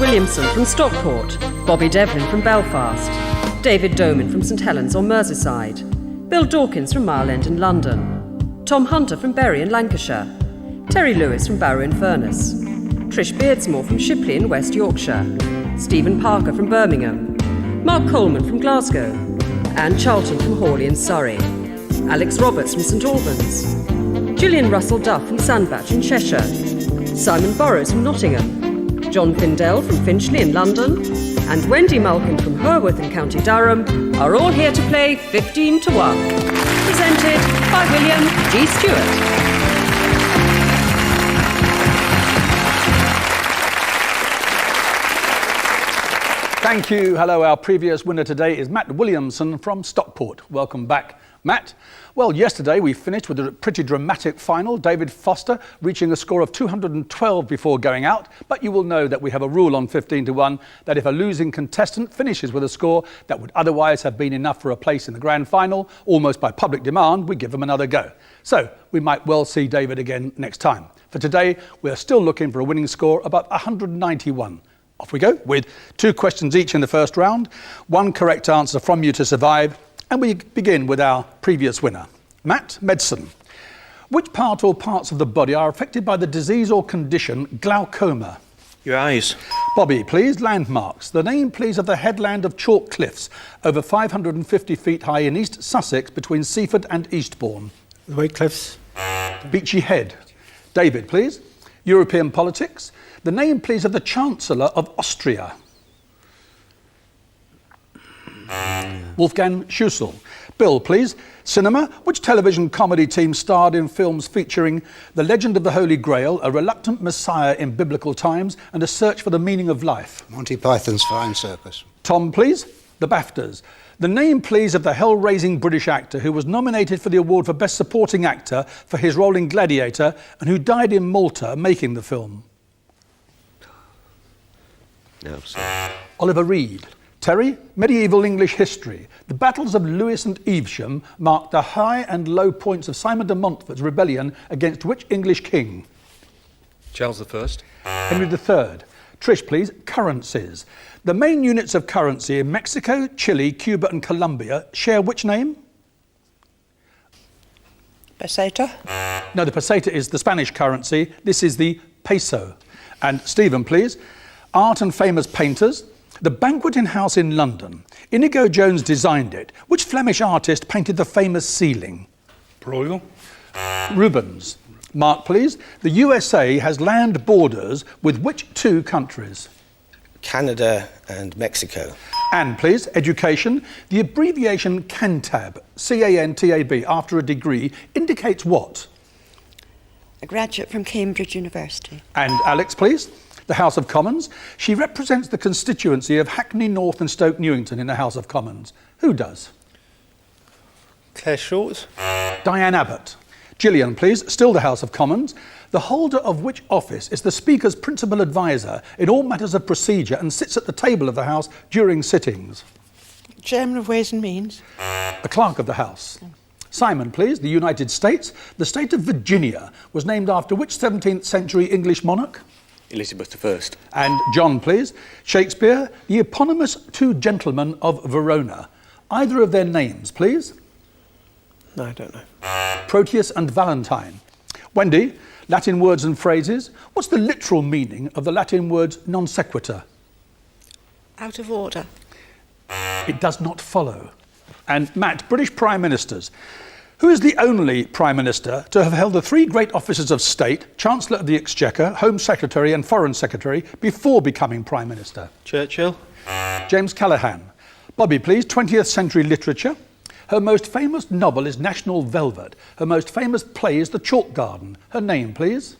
Williamson from Stockport, Bobby Devlin from Belfast, David Doman from St Helens or Merseyside, Bill Dawkins from Mile End in London, Tom Hunter from Bury in Lancashire, Terry Lewis from Barrow in Furness, Trish Beardsmore from Shipley in West Yorkshire, Stephen Parker from Birmingham, Mark Coleman from Glasgow, Anne Charlton from Hawley in Surrey, Alex Roberts from St Albans, Gillian Russell Duff from Sandbach in Cheshire, Simon Burrows from Nottingham, John Findell from Finchley in London, and Wendy Malkin from Herworth in County Durham are all here to play 15 to 1. Presented by William G. Stewart. Thank you. Hello, our previous winner today is Matt Williamson from Stockport. Welcome back, Matt. Well, yesterday we finished with a pretty dramatic final, David Foster reaching a score of 212 before going out, but you will know that we have a rule on 15 to 1 that if a losing contestant finishes with a score that would otherwise have been enough for a place in the grand final, almost by public demand, we give them another go. So we might well see David again next time. For today, we are still looking for a winning score about 191. Off we go with 2 questions each in the first round, 1 correct answer from you to survive, and we begin with our previous winner. Matt, medicine. Which part or parts of the body are affected by the disease or condition glaucoma? Your eyes. Bobby, please, landmarks. The name, please, of the headland of chalk cliffs over 550 feet high in East Sussex between Seaford and Eastbourne. The White Cliffs. Beachy Head. David, please. European politics. The name, please, of the Chancellor of Austria. Wolfgang Schüssel. Bill, please. Cinema. Which television comedy team starred in films featuring The Legend of the Holy Grail, a reluctant messiah in biblical times, and a search for the meaning of life? Monty Python's Flying Circus. Tom, please. The BAFTAs. The name, please, of the hell-raising British actor who was nominated for the award for Best Supporting Actor for his role in Gladiator and who died in Malta making the film. No, sorry. Oliver Reed. Terry, medieval English history. The battles of Lewes and Evesham marked the high and low points of Simon de Montfort's rebellion against which English king? Charles I. Henry III. Trish, please. Currencies. The main units of currency in Mexico, Chile, Cuba and Colombia share which name? Peseta? No, the peseta is the Spanish currency. This is the peso. And Stephen, please. Art and famous painters. The Banqueting House in London. Inigo Jones designed it. Which Flemish artist painted the famous ceiling? Bruegel. Rubens. Mark, please. The USA has land borders with which 2 countries? Canada and Mexico. And please, education. The abbreviation CANTAB, C-A-N-T-A-B, after a degree, indicates what? A graduate from Cambridge University. And Alex, please. The House of Commons. She represents the constituency of Hackney North and Stoke Newington in the House of Commons. Who does? Claire Short. Diane Abbott. Gillian, please. Still the House of Commons. The holder of which office is the Speaker's principal advisor in all matters of procedure and sits at the table of the House during sittings? Chairman of Ways and Means. A clerk of the House. Simon, please. The United States. The state of Virginia was named after which 17th century English monarch? Elizabeth I. And John, please. Shakespeare. The eponymous 2 gentlemen of Verona. Either of their names, please. No, I don't know. Proteus and Valentine. Wendy, Latin words and phrases. What's the literal meaning of the Latin words non sequitur? Out of order. It does not follow. And Matt, British Prime Ministers. Who is the only Prime Minister to have held the 3 great offices of state, Chancellor of the Exchequer, Home Secretary and Foreign Secretary, before becoming Prime Minister? Churchill. James Callaghan. Bobby, please. 20th century literature. Her most famous novel is National Velvet. Her most famous play is The Chalk Garden. Her name, please.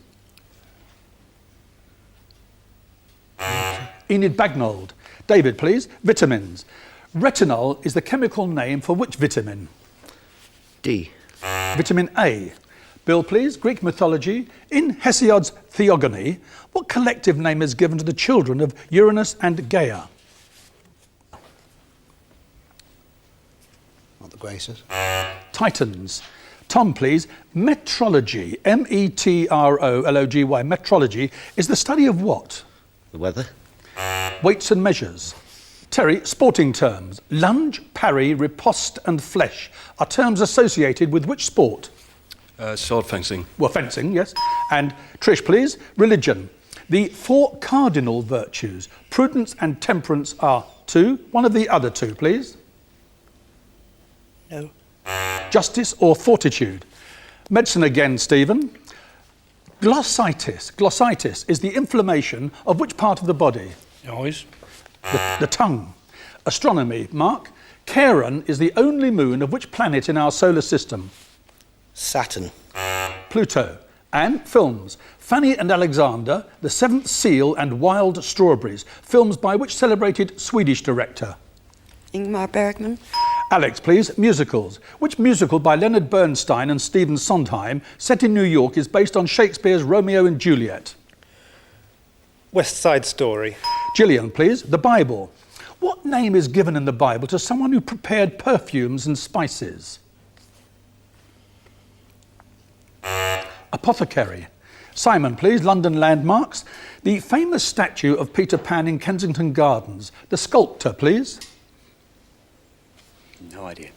Enid Bagnold. David, please. Vitamins. Retinol is the chemical name for which vitamin? D. Vitamin A. Bill, please. Greek mythology. In Hesiod's Theogony, what collective name is given to the children of Uranus and Gaia? Not the Graces. Titans. Tom, please. Metrology, M-E-T-R-O-L-O-G-Y, metrology is the study of what? The weather. Weights and measures. Terry, sporting terms. Lunge, parry, riposte and fleche are terms associated with which sport? Sword fencing. Well, fencing, yes. And Trish, please. Religion. The 4 cardinal virtues, prudence and temperance, are 2. One of the other 2, please. No. Justice or fortitude. Medicine again, Stephen. Glossitis. Glossitis is the inflammation of which part of the body? Eyes. The tongue. Astronomy, Mark. Charon is the only moon of which planet in our solar system? Saturn. Pluto. And films. Fanny and Alexander, The Seventh Seal and Wild Strawberries, films by which celebrated Swedish director? Ingmar Bergman. Alex, please. Musicals. Which musical by Leonard Bernstein and Stephen Sondheim, set in New York, is based on Shakespeare's Romeo and Juliet? West Side Story. Gillian, please. The Bible. What name is given in the Bible to someone who prepared perfumes and spices? Apothecary. Simon, please. London landmarks. The famous statue of Peter Pan in Kensington Gardens. The sculptor, please. No idea.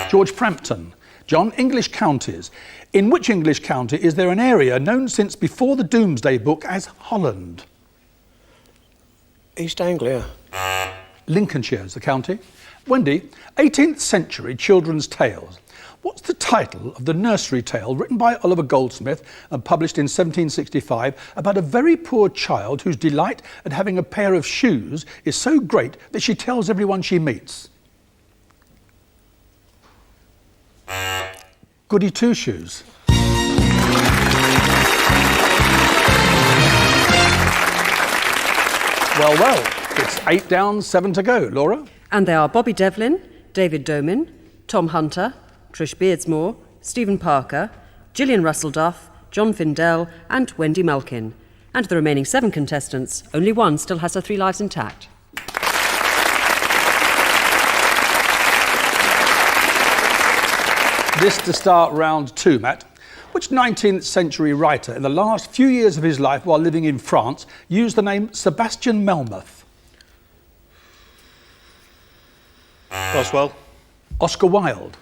George Frampton. John, English counties. In which English county is there an area known since before the Domesday Book as Holland? East Anglia. Lincolnshire is the county. Wendy, 18th century children's tales. What's the title of the nursery tale written by Oliver Goldsmith and published in 1765 about a very poor child whose delight at having a pair of shoes is so great that she tells everyone she meets? Goody Two-Shoes. Well, it's 8 down, 7 to go. Laura? And they are Bobby Devlin, David Domin, Tom Hunter, Trish Beardsmore, Stephen Parker, Gillian Russell Duff, John Findell and Wendy Melkin. And the remaining 7 contestants, only one still has her 3 lives intact. This to start round 2, Matt. Which 19th century writer in the last few years of his life while living in France used the name Sebastian Melmoth? Boswell. Oscar Wilde.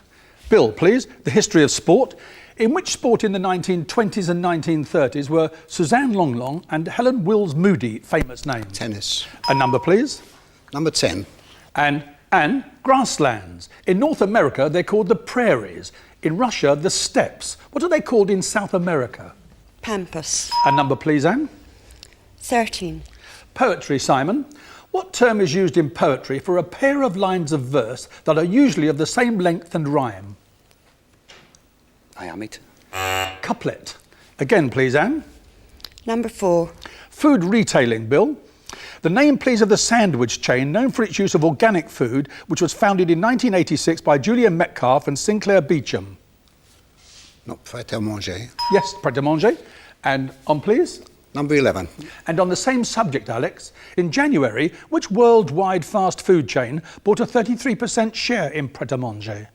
Bill, please. The history of sport. In which sport in the 1920s and 1930s were Suzanne Longlong and Helen Wills Moody famous names? Tennis. A number, please. Number 10. And grasslands. In North America, they're called the prairies. In Russia, the steppes. What are they called in South America? Pampas. A number, please, Anne. 13. Poetry, Simon. What term is used in poetry for a pair of lines of verse that are usually of the same length and rhyme? Iambic. Couplet. Again, please, Anne. Number 4. Food retailing, Bill. The name, please, of the sandwich chain known for its use of organic food, which was founded in 1986 by Julian Metcalf and Sinclair Beecham. Not Pret-a-Manger. Yes, Pret-a-Manger. And on, please. Number 11. And on the same subject, Alex, in January, which worldwide fast food chain bought a 33% share in Pret-a-Manger?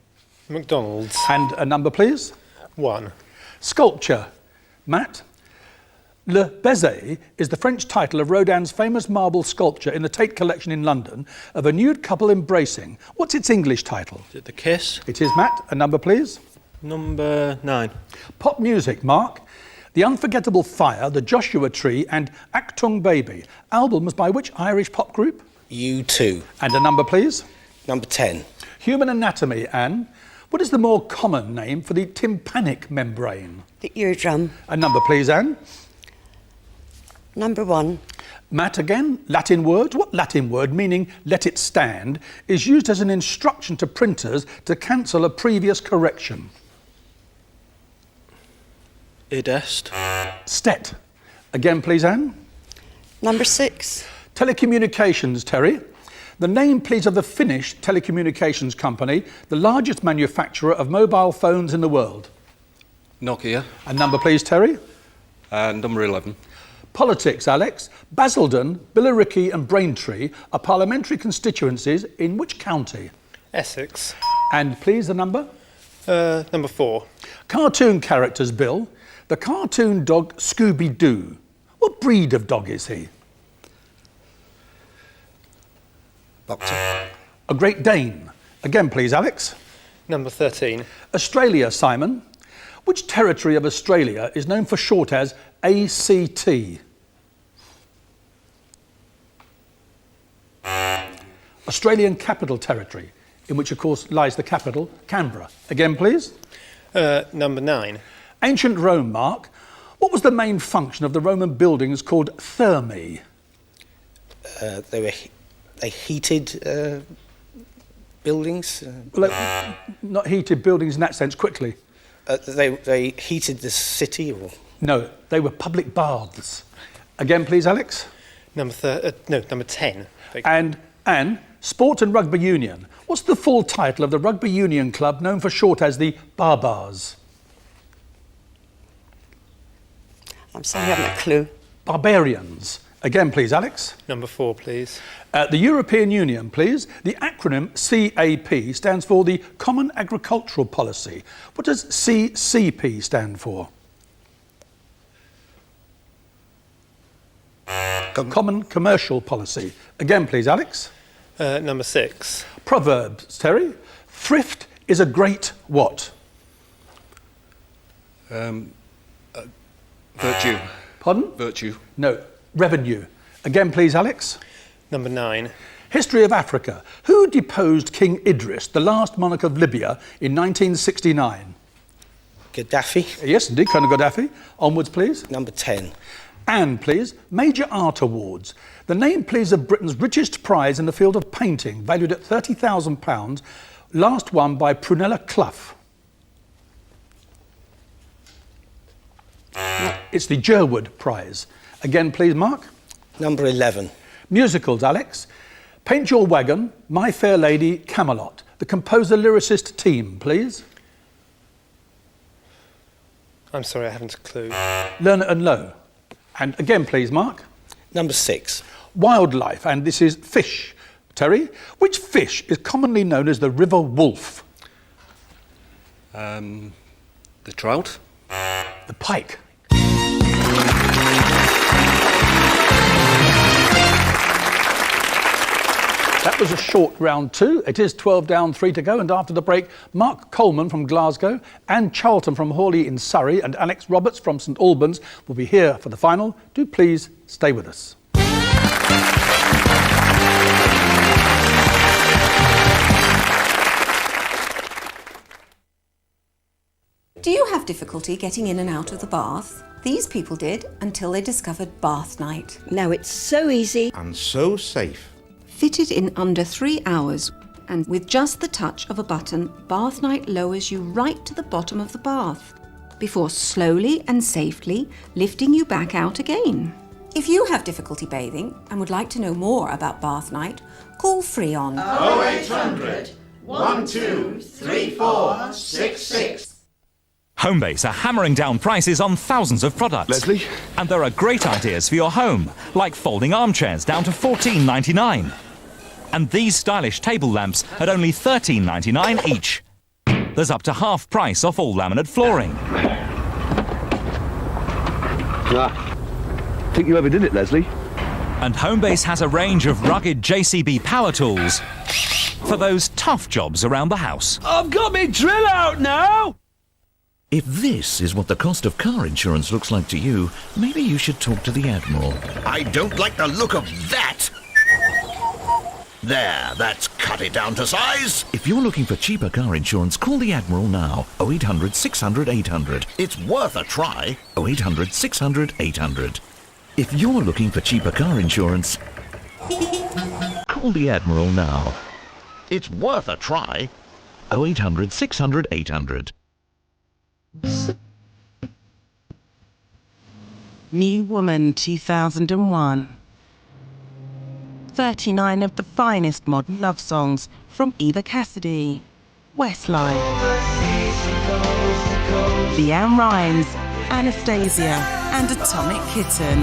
McDonald's. And a number, please. 1. Sculpture. Matt? Le Baiser is the French title of Rodin's famous marble sculpture in the Tate collection in London of a nude couple embracing. What's its English title? Is it The Kiss? It is, Matt. A number, please. Number 9. Pop music, Mark. The Unforgettable Fire, The Joshua Tree and Achtung Baby. Albums by which Irish pop group? U2. And a number, please. Number 10. Human anatomy, Anne. What is the more common name for the tympanic membrane? The eardrum. A number, please, Anne. Number 1. Matt again, Latin word. What Latin word, meaning let it stand, is used as an instruction to printers to cancel a previous correction? Id est. Stet. Again, please, Anne. Number 6. Telecommunications, Terry. The name, please, of the Finnish telecommunications company, the largest manufacturer of mobile phones in the world. Nokia. A number, please, Terry. Number 11. Politics, Alex. Basildon, Billericay and Braintree are parliamentary constituencies in which county? Essex. And please, the number? Number 4. Cartoon characters, Bill. The cartoon dog Scooby-Doo. What breed of dog is he? Doctor. A Great Dane. Again, please, Alex. Number 13. Australia, Simon. Which territory of Australia is known for short as ACT? Australian Capital Territory, in which, of course, lies the capital, Canberra. Again, please. Number 9. Ancient Rome, Mark. What was the main function of the Roman buildings called thermae? They heated buildings. Not heated buildings in that sense, quickly. They heated the city. Or... No, they were public baths. Again, please, Alex. Number 10. And Sport and Rugby Union. What's the full title of the rugby union club known for short as the Barbars? I'm sorry, I haven't a clue. Barbarians. Again, please, Alex. Number 4, please. The European Union, please. The acronym CAP stands for the Common Agricultural Policy. What does CCP stand for? Common Commercial Policy. Again, please, Alex. Number 6. Proverbs, Terry. Thrift is a great what? Virtue. Pardon? Virtue. No, revenue. Again, please, Alex. Number 9. History of Africa. Who deposed King Idris, the last monarch of Libya, in 1969? Gaddafi. Yes, indeed, Colonel Gaddafi. Onwards, please. Number 10. And, please, Major Art Awards. The name, please, of Britain's richest prize in the field of painting, valued at £30,000, last won by Prunella Clough. It's the Jerwood Prize. Again, please, Mark. Number 11. Musicals, Alex. Paint Your Wagon, My Fair Lady, Camelot. The composer-lyricist team, please. I'm sorry, I haven't a clue. Lerner and Lowe. And again, please, Mark. Number 6. Wildlife, and this is fish. Terry, which fish is commonly known as the river wolf? The trout. The pike. That was a short round 2. It is 12 down, 3 to go. And after the break, Mark Coleman from Glasgow, Anne Charlton from Hawley in Surrey, and Alex Roberts from St Albans will be here for the final. Do please stay with us. Do you have difficulty getting in and out of the bath? These people did until they discovered Bath Night. Now it's so easy. And so safe. Fitted in under 3 hours, and with just the touch of a button, Bath Night lowers you right to the bottom of the bath, before slowly and safely lifting you back out again. If you have difficulty bathing and would like to know more about Bath Night, call free on 0800 123466. Homebase are hammering down prices on thousands of products. Leslie? And there are great ideas for your home, like folding armchairs down to $14.99. And these stylish table lamps at only $13.99 each. There's up to half price off all laminate flooring. Think you ever did it, Leslie? And Homebase has a range of rugged JCB power tools for those tough jobs around the house. I've got me drill out now! If this is what the cost of car insurance looks like to you, maybe you should talk to the Admiral. I don't like the look of that! There, that's cut it down to size! If you're looking for cheaper car insurance, call the Admiral now. 0800 600 800. It's worth a try. 0800 600 800. If you're looking for cheaper car insurance, call the Admiral now. It's worth a try. 0800 600 800. New Woman 2001. 39 of the finest modern love songs from Eva Cassidy, Westlife, Leanne Rimes, Anastasia, and Atomic Kitten.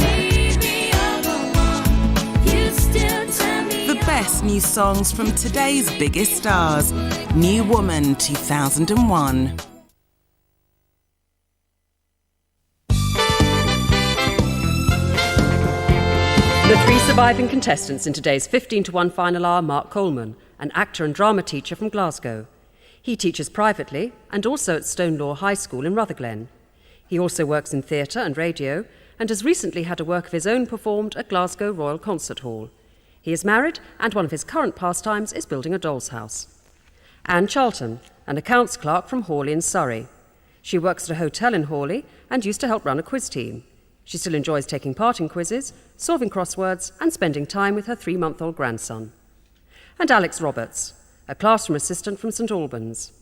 The best new songs from today's biggest stars. New Woman 2001. The 3 Surviving contestants in today's 15-to-1 final are Mark Coleman, an actor and drama teacher from Glasgow. He teaches privately and also at Stonelaw High School in Rutherglen. He also works in theatre and radio and has recently had a work of his own performed at Glasgow Royal Concert Hall. He is married and one of his current pastimes is building a doll's house. Anne Charlton, an accounts clerk from Hawley in Surrey. She works at a hotel in Hawley and used to help run a quiz team. She still enjoys taking part in quizzes, solving crosswords and spending time with her 3-month-old grandson. And Alex Roberts, a classroom assistant from St Albans.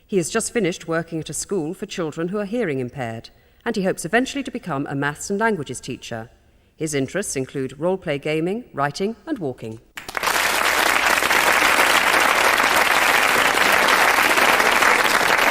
He has just finished working at a school for children who are hearing impaired, and he hopes eventually to become a maths and languages teacher. His interests include role-play gaming, writing and walking.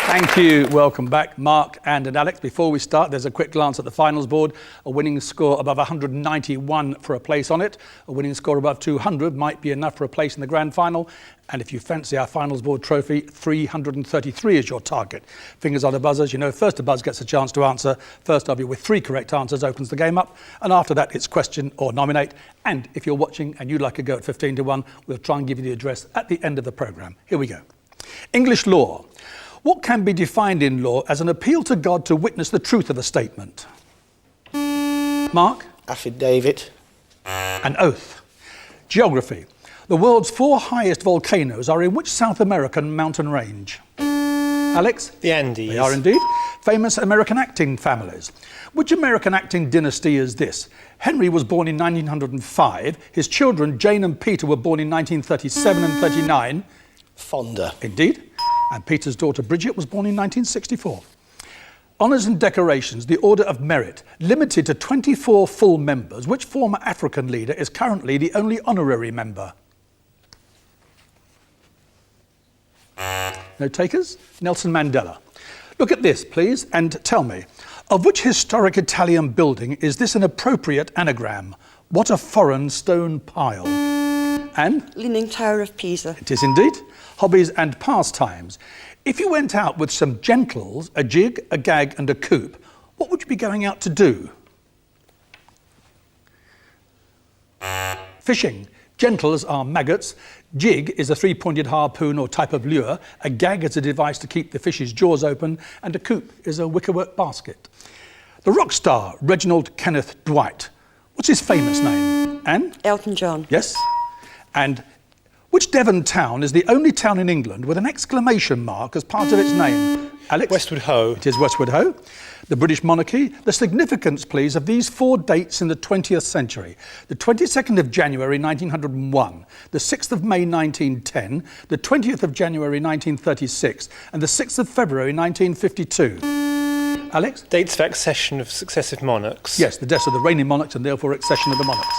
Thank you. Welcome back, Mark and Alex. Before we start, there's a quick glance at the finals board. A winning score above 191 for a place on it. A winning score above 200 might be enough for a place in the grand final. And if you fancy our finals board trophy, 333 is your target. Fingers on the buzzers. You know, first to buzz gets a chance to answer. First of you with 3 correct answers opens the game up. And after that, it's question or nominate. And if you're watching and you'd like a go at 15-to-1, we'll try and give you the address at the end of the programme. Here we go. English law. What can be defined in law as an appeal to God to witness the truth of a statement? Mark? Affidavit. An oath. Geography. The world's 4 highest volcanoes are in which South American mountain range? Alex? The Andes. They are indeed. Famous American acting families. Which American acting dynasty is this? Henry was born in 1905. His children, Jane and Peter, were born in 1937 and 39. Fonda. Indeed. And Peter's daughter Bridget was born in 1964. Honours and decorations, the Order of Merit, limited to 24 full members. Which former African leader is currently the only honorary member? No takers? Nelson Mandela. Look at this, please, and tell me, of which historic Italian building is this an appropriate anagram? What a foreign stone pile. Anne? Leaning Tower of Pisa. It is indeed. Hobbies and pastimes. If you went out with some gentles, a jig, a gag and a coop, what would you be going out to do? Fishing. Gentles are maggots. Jig is a 3-pointed harpoon or type of lure. A gag is a device to keep the fish's jaws open. And a coop is a wickerwork basket. The rock star, Reginald Kenneth Dwight. What's his famous name? Anne? Elton John. Yes. And which Devon town is the only town in England with an exclamation mark as part of its name? Alex? Westward Ho. It is Westward Ho. The British monarchy. The significance, please, of these 4 dates in the 20th century. The 22nd of January 1901, the 6th of May 1910, the 20th of January 1936, and the 6th of February 1952. Alex? Dates of accession of successive monarchs. Yes, the deaths of the reigning monarchs and therefore accession of the monarchs.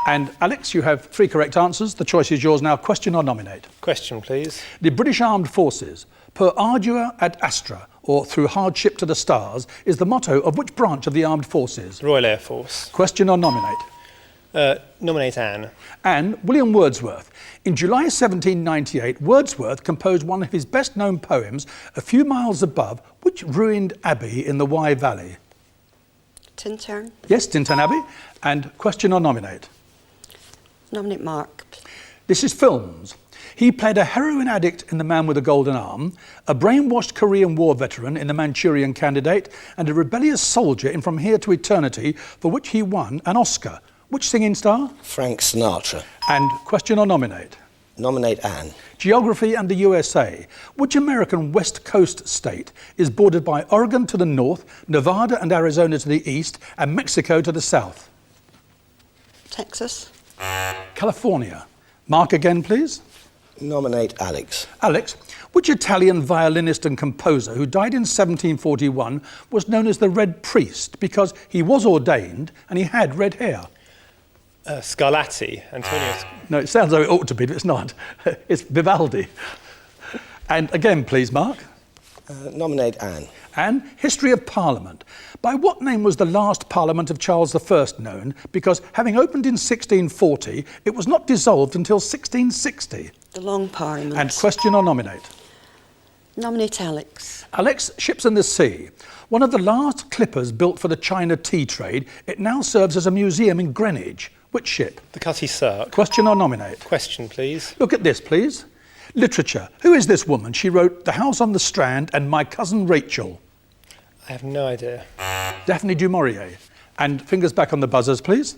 And Alex, you have 3 correct answers. The choice is yours now. Question or nominate? Question, please. The British Armed Forces, per ardua ad astra, or through hardship to the stars, is the motto of which branch of the Armed Forces? Royal Air Force. Question or nominate? Nominate Anne. Anne, William Wordsworth. In July 1798, Wordsworth composed one of his best-known poems, A Few Miles Above, which ruined abbey in the Wye Valley? Tintern. Yes, Tintern Abbey. And question or nominate? Nominate Mark. This is films. He played a heroin addict in The Man with a Golden Arm, a brainwashed Korean War veteran in The Manchurian Candidate, and a rebellious soldier in From Here to Eternity, for which he won an Oscar. Which singing star? Frank Sinatra. And question or nominate? Nominate Anne. Geography and the USA. Which American West Coast state is bordered by Oregon to the north, Nevada and Arizona to the east, and Mexico to the south? Texas. California. Mark again, please. Nominate Alex. Alex, which Italian violinist and composer who died in 1741 was known as the Red Priest because he was ordained and he had red hair? Scarlatti. Antonio. No, it sounds like it ought to be, but it's not. It's Vivaldi. And again, please, Mark. Nominate Anne. And history of Parliament. By what name was the last Parliament of Charles I known? Because having opened in 1640, it was not dissolved until 1660. The Long Parliament. And question or nominate? Nominate Alex. Alex, Ships in the Sea. One of the last clippers built for the China tea trade, it now serves as a museum in Greenwich. Which ship? The Cutty Sark. Question or nominate? Question, please. Look at this, please. Literature. Who is this woman? She wrote The House on the Strand and My Cousin Rachel. I have no idea. Daphne du Maurier. And fingers back on the buzzers, please.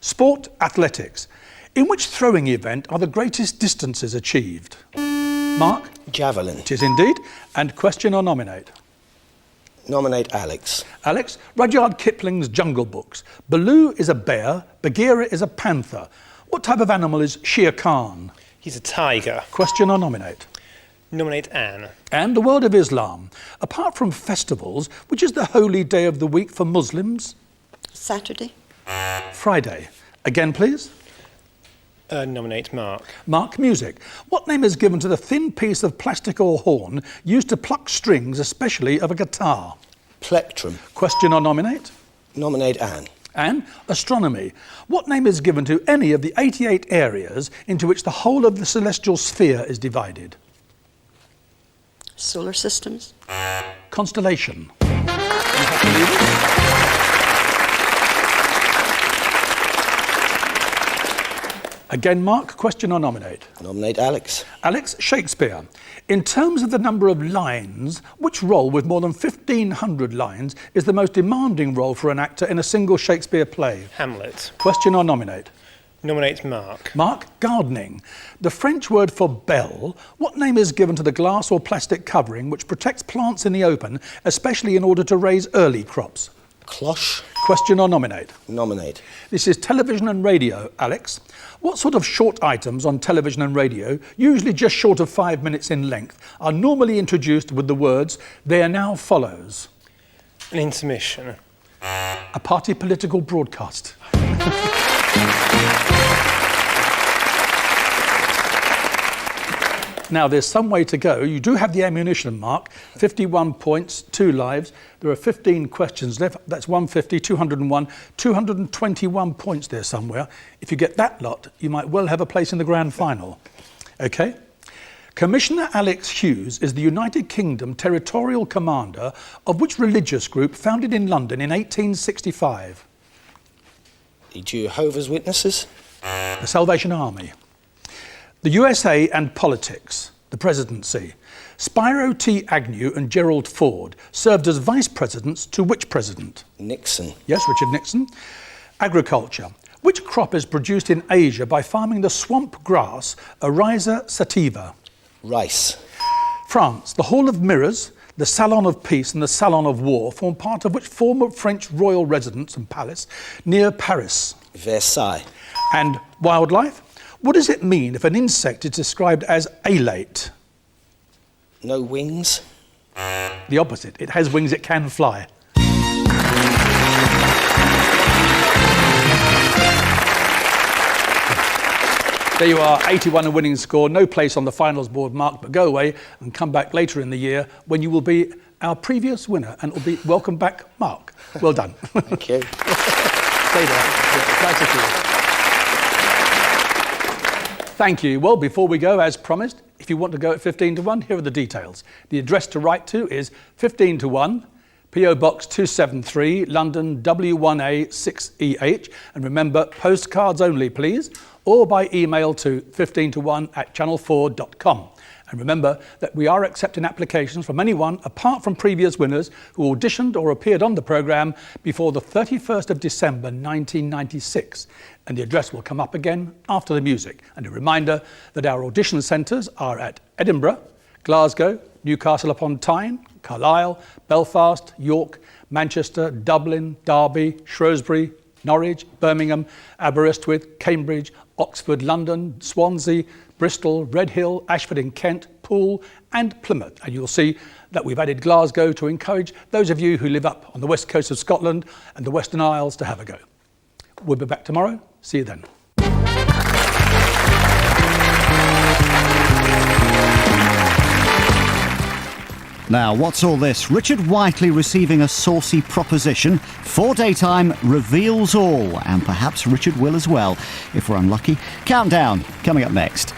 Sport, athletics. In which throwing event are the greatest distances achieved? Mark? Javelin. It is indeed. And question or nominate? Nominate Alex. Alex, Rudyard Kipling's Jungle Books. Baloo is a bear, Bagheera is a panther. What type of animal is Shere Khan? He's a tiger. Question or nominate? Nominate Anne. And the world of Islam. Apart from festivals, which is the holy day of the week for Muslims? Saturday. Friday. Again, please. Nominate Mark. Mark, music. What name is given to the thin piece of plastic or horn used to pluck strings, especially of a guitar? Plectrum. Question or nominate? Nominate Anne. And astronomy. What name is given to any of the 88 areas into which the whole of the celestial sphere is divided? Solar systems. Constellation. Again, Mark, question or nominate? Nominate Alex. Alex, Shakespeare. In terms of the number of lines, which role with more than 1,500 lines is the most demanding role for an actor in a single Shakespeare play? Hamlet. Question or nominate? Nominate Mark. Mark, gardening. The French word for belle, what name is given to the glass or plastic covering which protects plants in the open, especially in order to raise early crops? Cloche. Question or nominate? Nominate. This is television and radio, Alex. What sort of short items on television and radio, usually just short of 5 minutes in length, are normally introduced with the words, "There now follows"? An intermission. A party political broadcast. Now, there's some way to go. You do have the ammunition, Mark. 51 points, 2 lives. There are 15 questions left. That's 150, 201, 221 points there somewhere. If you get that lot, you might well have a place in the grand final. OK? Commissioner Alex Hughes is the United Kingdom territorial commander of which religious group founded in London in 1865? The Jehovah's Witnesses. The Salvation Army. The USA and politics, the presidency. Spyro T. Agnew and Gerald Ford served as vice presidents to which president? Nixon. Yes, Richard Nixon. Agriculture. Which crop is produced in Asia by farming the swamp grass, Oryza sativa? Rice. France. The Hall of Mirrors, the Salon of Peace and the Salon of War form part of which former French royal residence and palace near Paris? Versailles. And wildlife? What does it mean if an insect is described as alate? No wings. The opposite. It has wings, it can fly. There you are, 81 a winning score. No place on the finals board, Mark, but go away and come back later in the year when you will be our previous winner. And it will be welcome back, Mark. Well done. Thank you. Stay there. Nice to see you. Thank you. Well, before we go, as promised, if you want to go at 15 to 1, here are the details. The address to write to is 15 to 1, PO Box 273, London W1A 6EH. And remember, postcards only, please, or by email to 15to1@channel4.com. And remember that we are accepting applications from anyone apart from previous winners who auditioned or appeared on the programme before the 31st of December 1996. And the address will come up again after the music. And a reminder that our audition centres are at Edinburgh, Glasgow, Newcastle upon Tyne, Carlisle, Belfast, York, Manchester, Dublin, Derby, Shrewsbury, Norwich, Birmingham, Aberystwyth, Cambridge, Oxford, London, Swansea, Bristol, Redhill, Ashford in Kent, Poole and Plymouth. And you'll see that we've added Glasgow to encourage those of you who live up on the west coast of Scotland and the Western Isles to have a go. We'll be back tomorrow. See you then. Now, what's all this? Richard Whiteley receiving a saucy proposition. 4 Daytime reveals all, and perhaps Richard will as well, if we're unlucky. Countdown, coming up next.